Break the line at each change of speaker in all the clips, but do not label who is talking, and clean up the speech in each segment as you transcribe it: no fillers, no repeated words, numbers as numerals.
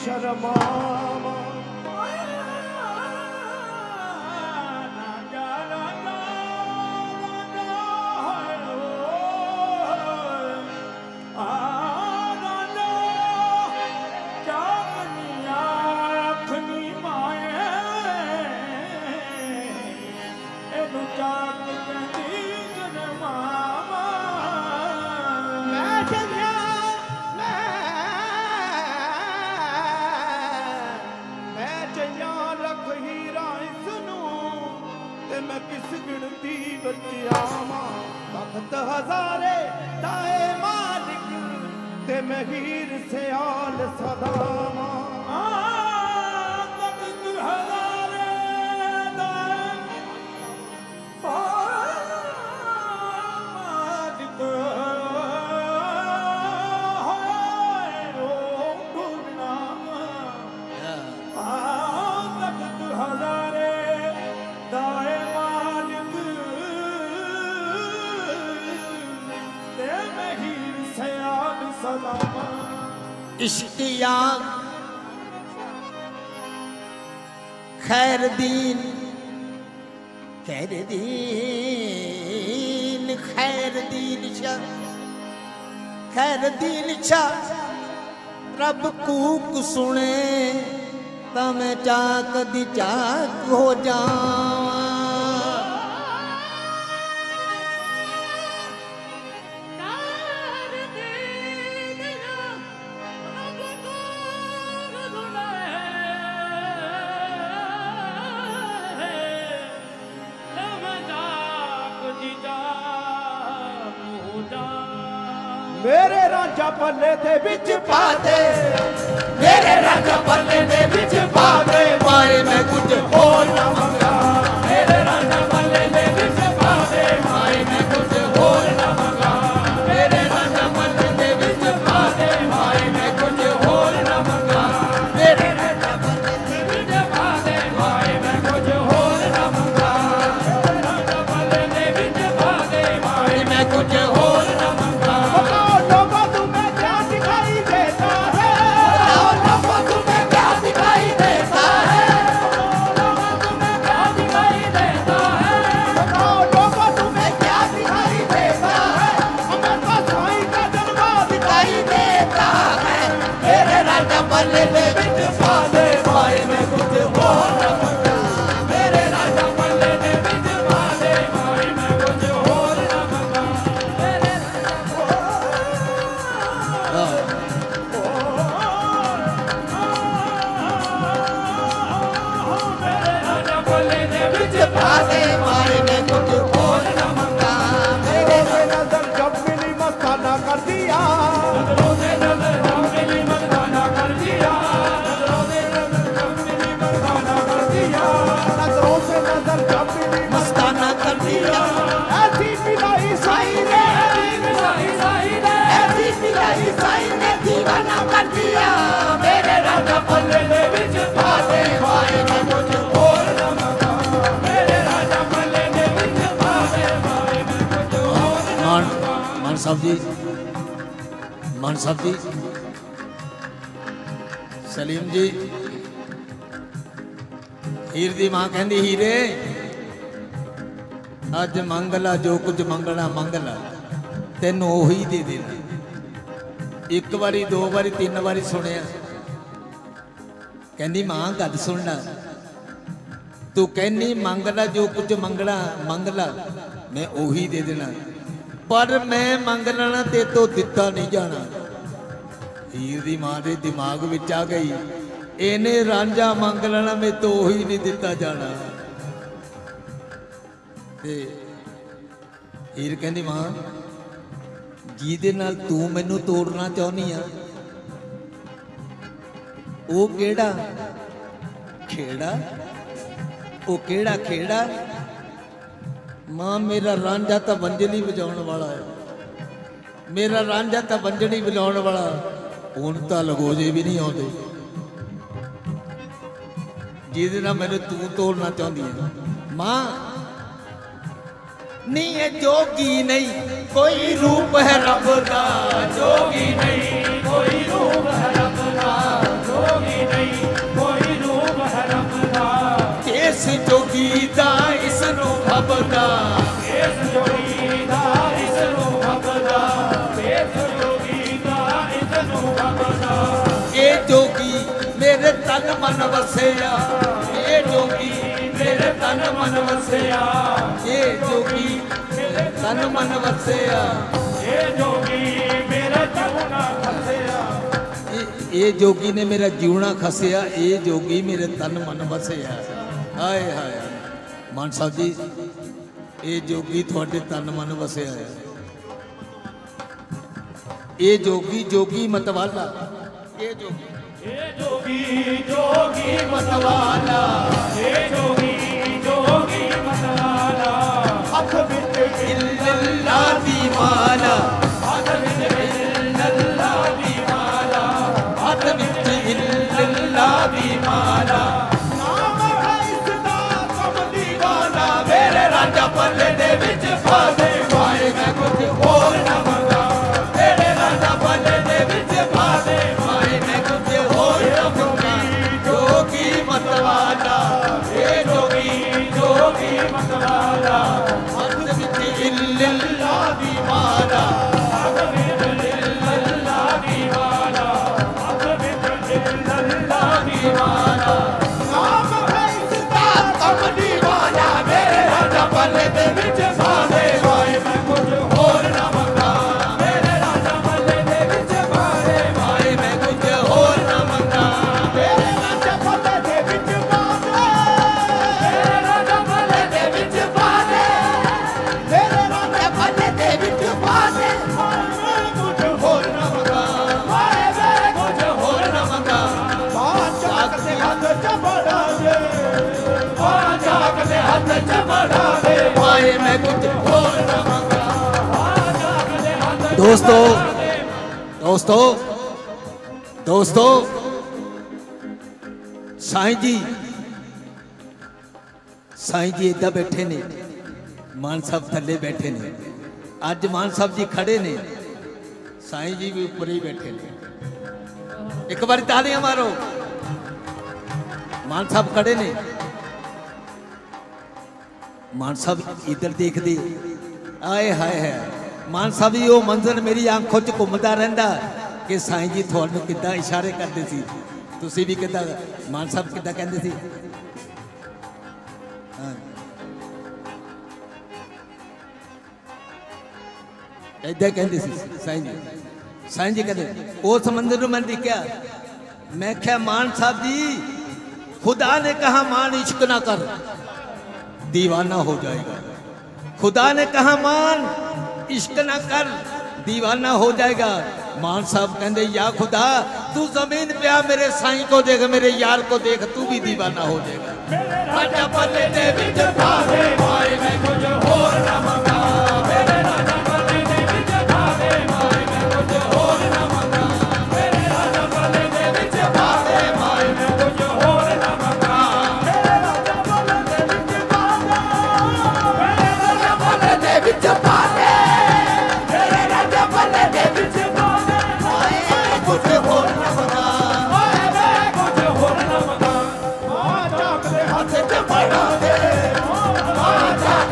शर्मावा तख्त हजारे ताए मालिक ते मैं हीर से आल सदामा तख्त हजारे ताए मालिक तख्त हजारे ताए
इश्किया खैर दीन खैर दीन खैर दीन शाह खैर दीन शाह रब कूक सुने तो मैं चाक दी चाक हो जावां
मेरे राजा पल्ले दे विच पा दे
मेरे राजा पल्ले दे विच पा दे माए मैं कुछ होर ना मंगा मेरे राजा पल्ले दे विच पा दे माए मैं कुछ होर ना मंगा मेरे राजा पल्ले दे विच पा दे माए मैं कुछ होर ना मंगा मेरे राजा पल्ले दे विच पा दे माए मैं कुछ होर ना मंगा मेरे राजा पल्ले दे विच पा दे माए मैं कुछ होर ना मंगा पल्ले दे विच पा दे माए मैं कुछ होर ना मंगा मेरे राजा पल्ले दे विच पा दे माए मैं कुछ होर ना मंगा मेरे राजा पल्ले दे विच पा दे माए मैं कुछ होर ना मंगा
मेरे नजर जब मिली मस्ताना कर दिया
नजरों से नजर जब मिली मस्ताना कर दिया
नजरों से नजर जब मिली मस्ताना कर दिया नजरों से नजर जब मिली
मस्ताना कर दिया
ऐसी मिलाई साई ने
ऐसी मिलाई साई ने दीवाना कर दिया मेरे राजा पल्ले दे विच पा दे माए मैं कुछ होर ना मंगा मेरे राजा पल्ले दे विच पा दे माए मैं कुछ होर ना मंगा मान साहब जी सलीम जी हीर दी मां कहंदी हीरे अज मंगला जो कुछ मंगना मंगला तेन ओही दे देना एक बारी दो बारी तीन बारी सुनिया कहंदी मां गल सुनना तू कहनी मंगला जो कुछ मंगना मंगला मैं ओही दे देना पर मैं मंगना ते तो दिता नहीं जाना हीर दी मां दे दिमाग विच आ गई इन्हें रांझा मंग लेना मैं तो ही नहीं दिता जाना ते हीर कहंदी मां जिहदे नाल तू मैनू तोड़ना चाहनी आ ओ केड़ा खेड़ा ओ केड़ा खेड़ा मां मेरा रांझा तो वंजली बजाउण वाला है मेरा रांझा तो वंजली बजाउण वाला हुण तां लगोजे भी नहीं आउंदे जिहदे नाल मैनू तू तोड़ना चाहती है मां नहीं है जोगी नहीं कोई रूप है रब का जोगी नहीं कोई रूप है रब का जोगी इस जोगी दा इसनों खबदा
इस जोगी दा इसनों खबदा इस जोगी दा इसनों खबदा
ये जोगी मेरे तन मन वसिया ये जोगी मेरे तन मन वसिया ये जोगी मेरे तन मन वसिया
ये जोगी मेरा जीवना खसिया
ये जोगी ने मेरा जीवना खसिया ये जोगी मेरे तन मन वसिया हाय हाय मान साहब जी ये जोगी थोड़े तन मन वसिया है ये जोगी जोगी मतवाला ये जोगी
जोगी मतवाला ये जोगी जोगी मतवाला हथ विच
इल्लल्लाह दी माला
हथ विच इल्लल्लाह दी माला
हथ विच इल्लल्लाह दी माला
नाम है इसदा कमली वाला मेरे राजा पल्ले दे विच पा दे माए मैं कुछ होर ना मंगा मेरे राजा पल्ले दे विच पा दे माए मैं कुछ होर ना मंगा
जोगी मतवाला
ये जोगी जोगी मतवाला
हथ विच इल्लल्लाह दी माला
हथ विच इल्लल्लाह दी माला हथ विच इल्लल्लाह दी माला नाम है इसदा कमली वाला मेरे राजा पल्ले दे विच पा दे माए मैं कुछ होर ना मंगा मेरे राजा पल्ले दे विच पा दे
माए मैं कुछ होर न मंगा
मेरे राजा पल्ले दे विच पा दे मेरे राजा पल्ले दे विच पा दे मेरे राजा पल्ले दे विच पा दे मैं कुछ होर ना मंगा मैं कुछ होर ना मंगा चाक दे हाथ च बड़ा दे चाक दे हाथ च बड़ा दे
माए मैं कुछ होर न मंगा
चाक दे हाथ च
दोस्तों दोस्तों दोस्तों साईं जी इदा बैठे ने मान साहब थले बैठे ने अज मान साहब जी खड़े ने साईं जी भी ऊपर ही बैठे ने एक बार तालियां मारो मान साहब खड़े ने मान साहब इधर देख दे आए हाय है मान साहब जी वो मंजर मेरी आंखों च घूमता रहिंदा कि साईं जी तुहानू किद्दां इशारे करते सी तुसी भी किद्दां मान साहब किद्दां कहंदे सी हाँ ऐदां कहंदे सी साईं जी कहंदे उस मंजर नूं मैं देखिया मैं क्या मान साहब जी खुदा ने कहा मान इश्क ना कर दीवाना हो जाएगा खुदा ने कहा मान इश्क ना कर दीवाना हो जाएगा मान साहब कहते या खुदा तू जमीन पे आ मेरे साईं को देख मेरे यार को देख तू भी दीवाना हो जाएगा
राजा पल्ले दे विच पा दे माए मैं कुछ होर ना मंगा मेरे राजा पल्ले दे विच पा दे माए मैं कुछ होर ना मंगा मेरे राजा पल्ले दे विच पा दे माए मैं कुछ होर ना मंगा मेरे राजा पल्ले दे विच पा दे मेरे राजा पल्ले दे विच पा दे मेरे राजा पल्ले दे विच पा दे माए मैं कुछ होर ना मंगा माए मैं कुछ होर ना मंगा चाक दे हाथ च बड़ा दे चाक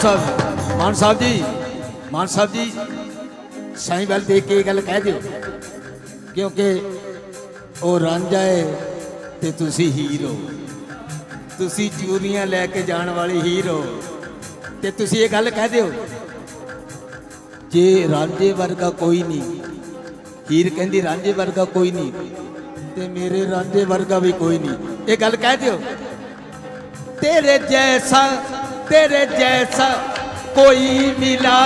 मान साहब जी साईं वाल देख के गल कह दियो क्योंकि वो रांझा है ते तुसी हीर हो, तुसी चूरियां लैके जान वाले हीर हो ते तुसी ये गल कह दियो जे रांझे वर्गा कोई नहीं, हीर कहती रांझे वर्गा कोई नहीं ते मेरे रांझे वर्गा भी कोई नहीं, ये गल कह दियो। तेरे जैसा कोई मिला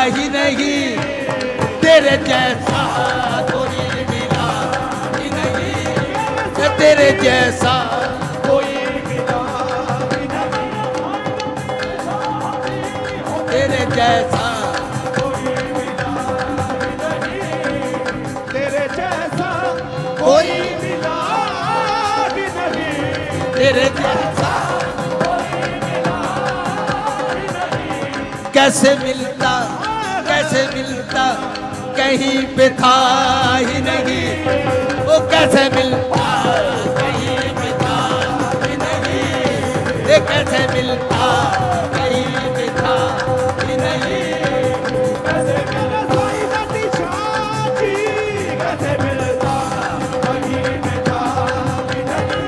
ही नहीं, तेरे जैसा कोई मिला ही नहीं, तेरे जैसा कोई मिला ही नहीं, तेरे जैसा कोई मिला ही नहीं, तेरे जैसा कोई मिला ही नहीं, तेरे जैसा कैसे मिलता कहीं पे था ही नहीं, वो कैसे मिलता कहीं पे था ही नहीं, ये कैसे मिलता कहीं पे था ही नहीं, कैसे मिलता कैसे मिलता कहीं पे था ही नहीं,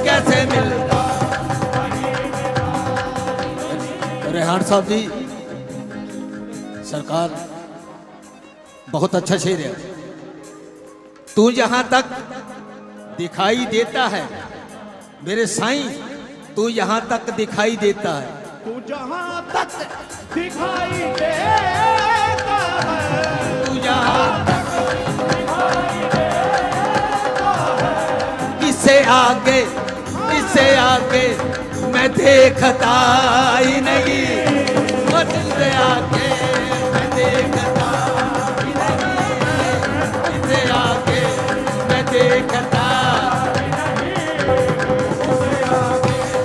कैसे मिलता। रेहान साहब जी सरकार बहुत अच्छा शेर है। तू जहां तक दिखाई देता है मेरे साईं, तू यहां तक दिखाई देता है, तू जहां तक दिखाई देता है, तू जहां तक दिखाई देता है, इससे आगे मैं देखता ही नहीं, इससे आगे मैं देखता ही नहीं, इससे आगे मैं देखता ही नहीं, इससे आगे मैं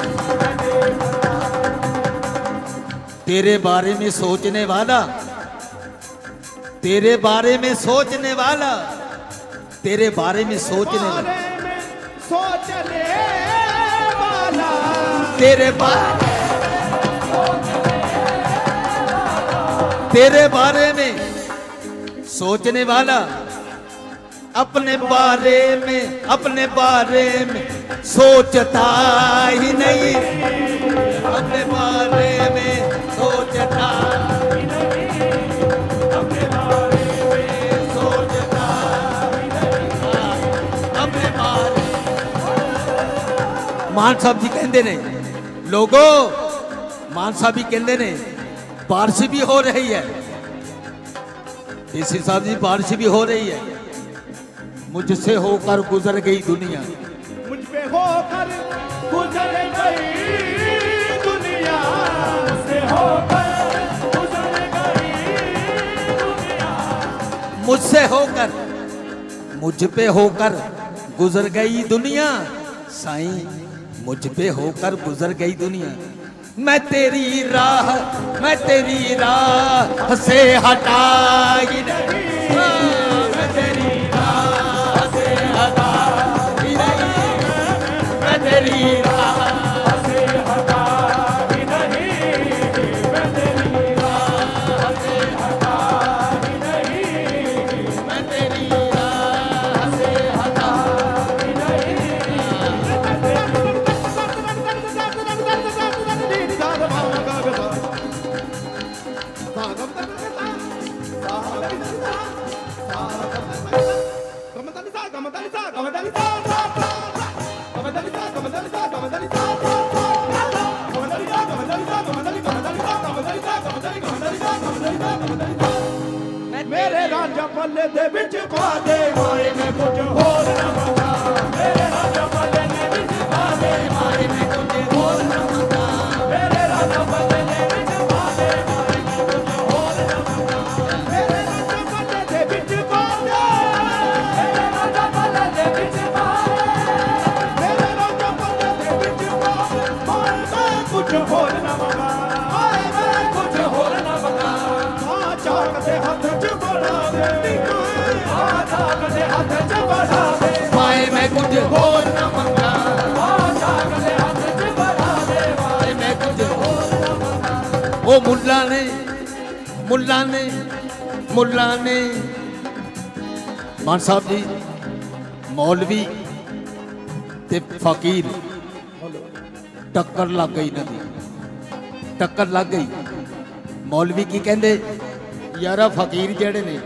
देखता। तेरे बारे में सोचने वाला, तेरे बारे में सोचने वाला, तेरे बारे में सोचने वाला, तेरे बारे में सोचने वाला, अपने बारे में सोचता ही नहीं, अपने बारे में सोचता ही नहीं, अपने बारे में सोचता ही नहीं, अपने बारे। मान साहब जी कहते ने लोगो, मान साहब भी कहते ने बारिश भी हो रही है, इसी साहब जी बारिश भी हो रही है, मुझसे होकर गुजर गई दुनिया, मुझ पे होकर गुजर गई दुनिया, मुझसे होकर गुजर गई दुनिया, मुझसे होकर मुझ पे होकर गुजर गई दुनिया, साईं मुझ पे होकर गुजर गई दुनिया, मैं तेरी राह से हटा ही नहीं, मैं तेरी राह से हटा ही नहीं, मैं तेरी राह से हटा ही नहीं, मैं तेरी राह से हटा ही नहीं, मैं तेरी राह से हटा ही नहीं। मेरे राजा पल्ले दे विच पा दे माए में कुछ होर ना मंगा, मेरे राजा पल्ले दे विच पा दे माए में कुछ होर ना मंगा, मेरे राजा पल्ले दे विच पा दे माए में कुछ होर ना मंगा, मेरे राजा पल्ले दे विच पा दे, मेरे राजा पल्ले दे विच पा दे, मेरे राजा पल्ले दे विच पा दे माए में कुछ होर ना मंगा, माए में कुछ होर ना मंगा, चाक दे हाथ च बढ़ा दे, चाक दे हाथ च बढ़ा दे, माए में कुछ होर ना मंगा, चाक दे हाथ च बढ़ा दे, माए में वो मुल्ला ने मान साहब जी मौलवी ते फकीर टक्कर लग गई नदी टक्कर लग गई। मौलवी की कहते यारा फकीर जेड़े ने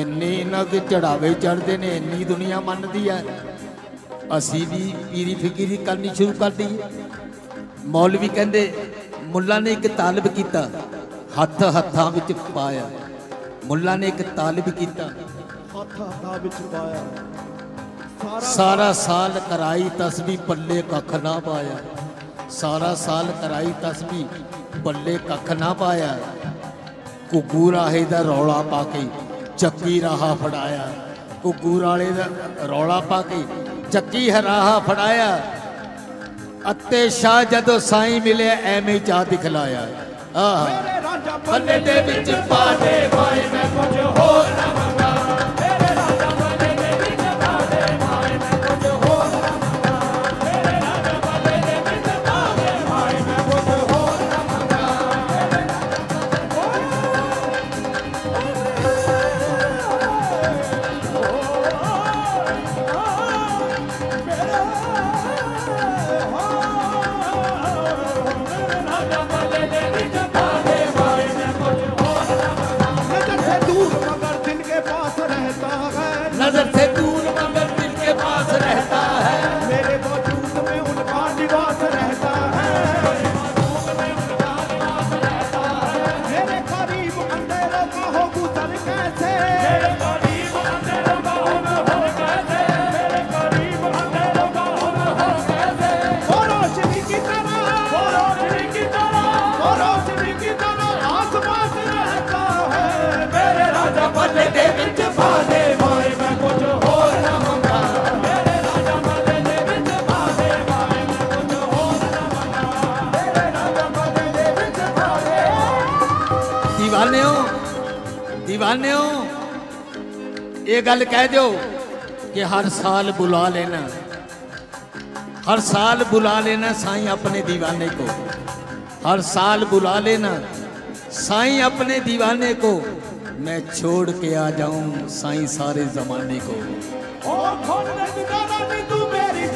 इन्ने इन्हां दे चढ़ावे चढ़ते ने इन्नी दुनिया मनदी है असी भी पीरी फिकीरी करनी शुरू कर दी। मौलवी कहते मुल्ला ने एक तालब किया हथ हत्थां विच पाया। मुल्ला ने एक तालब किया सारा साल कराई तस्बी पल्ले कख ना पाया। सारा साल कराई तस्बी पल्ले कख ना पाया। घुग्गू राहे दा रौला पाके चक्की राहा फड़ाया। घुग्गू राहे दा रौला पाके चक्की राहा फड़ाया। अत्ते शाह जदों साईं मिले एवें चाह दिखलाया। पल्ले दे विच पा दे भाई मैं कुछ होर ना मंगा। मेरे राजा पल्ले दे विच पा दे भाई मैं कुछ होर ना मंगा। मेरे राजा पल्ले दे विच पा दे भाई मैं कुछ होर ना मंगा। नजर से दूर मगर दिल के पास रहता है। मेरे वजूद में उनका निवास रहता है। मेरे करीब अंधेरों का हो गुजर कैसे। मेरे करीब अंधेरों का हो गुजर कैसे। मेरे करीब अंधेरों का हो गुजर कैसे। वो रोशनी की तरह वो रोशनी की तरह वो रोशनी की तरह आसमान से रहता है। मेरे राजा पल्ले दे विच पा दे भाई मैं कुछ होर ना मंगा। मेरे राजा पल्ले दे विच पा दे भाई मैं कुछ होर ना मंगा। मेरे राजा पल्ले दे विच पा दे। दीवाने हो ये गल कह दो कि हर साल बुला लेना। हर साल बुला लेना साईं अपने दीवाने को। हर साल बुला लेना साईं अपने दीवाने को। मैं छोड़ के आ जाऊं साईं सारे जमाने को। ओ खोल दे दीवाना नी तू मेरी